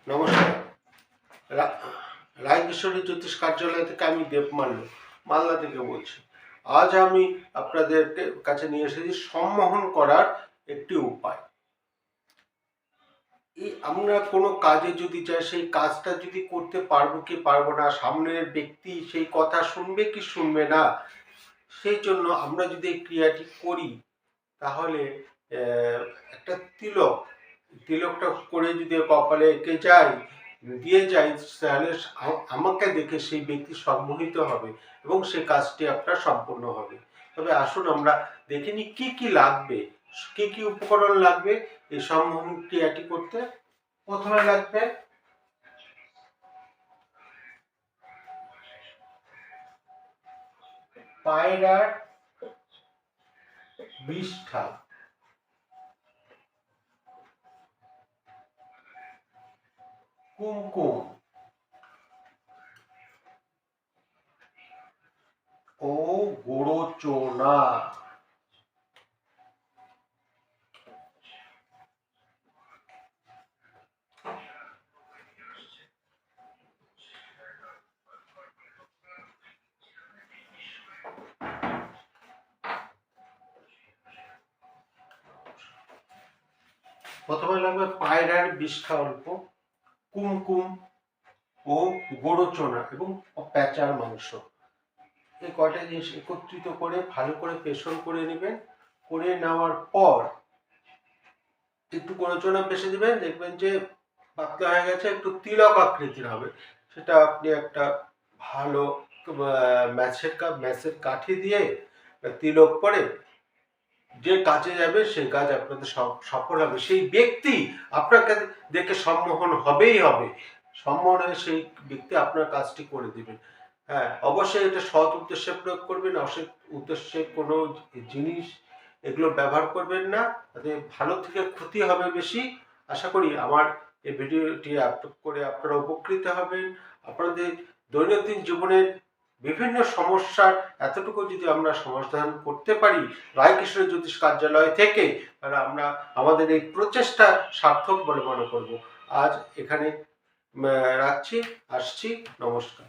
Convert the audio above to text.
নমস্কার। রায়কিশোরী জ্যোতিষ কার্যালয় থেকে আমি মালদা থেকে বলছি। আজ আমি আপনাদের কাছে নিয়ে এসেছি সম্মোহন করার একটি উপায়। আমরা কোনো কাজে যদি চাই, সেই কাজটা যদি করতে পারবো কি পারবো না, সামনের ব্যক্তি সেই কথা শুনবে কি শুনবে না, সেই জন্য আমরা যদি এই ক্রিয়াটি করি তাহলে একটা তিলকটা করে যদি কপালে এঁকে দিয়ে যাই, তাহলে আমাকে দেখে সেই ব্যক্তি সম্মোহিত হবে এবং সেই কাজটি আপনার সম্পূর্ণ হবে। তবে আসুন আমরা দেখে নিই কি কি লাগবে, কি কি উপকরণ লাগবে এই সম্মোহন ক্রিয়াটি করতে। প্রথমে লাগবে পায়রার বিষ্ঠা, কুমকুম ও গোড়চোনা। প্রথমে লাগবে পায়রার বিষ্ঠা অল্প, কুমকুম ও গোড়চোনা এবং প্যাঁচার মাংস। এই কয়টা জিনিস একত্রিত করে ভালো করে পেষণ করে নেবেন। করে নেওয়ার পর একটু গোড়চোনা পেষে দেবেন, দেখবেন যে পাতলা হয়ে গেছে, একটু তিলক আকৃতির হবে। সেটা আপনি একটা ভালো ম্যাচের কাঠি দিয়ে তিলক করে যে কাজে যাবে সেই কাজ আপনাদের সফল হবে। সেই ব্যক্তি আপনাকে দেখে সম্মোহন হবেই হবে, সম্মোহন হয়ে সেই ব্যক্তি আপনার কাজটি করে দিবেন। হ্যাঁ, অবশ্যই এটা সৎ উদ্দেশ্যে প্রয়োগ করবেন, অসৎ উদ্দেশ্যে কোনো জিনিস এগুলো ব্যবহার করবেন না, তাতে ভালো থেকে ক্ষতি হবে বেশি। আশা করি আমার এই ভিডিওটি আপলোড করে আপনারা উপকৃত হবেন। আপনাদের দৈনন্দিন জীবনের বিভিন্ন সমস্যার এতটুকু যদি আমরা সমাধান করতে পারি রায়কিশোরী জ্যোতিষ কার্যালয় থেকে, তাহলে আমরা আমাদের এই প্রচেষ্টা সার্থক বলে মনে করব। আজ এখানে রাখছি, আসছি, নমস্কার।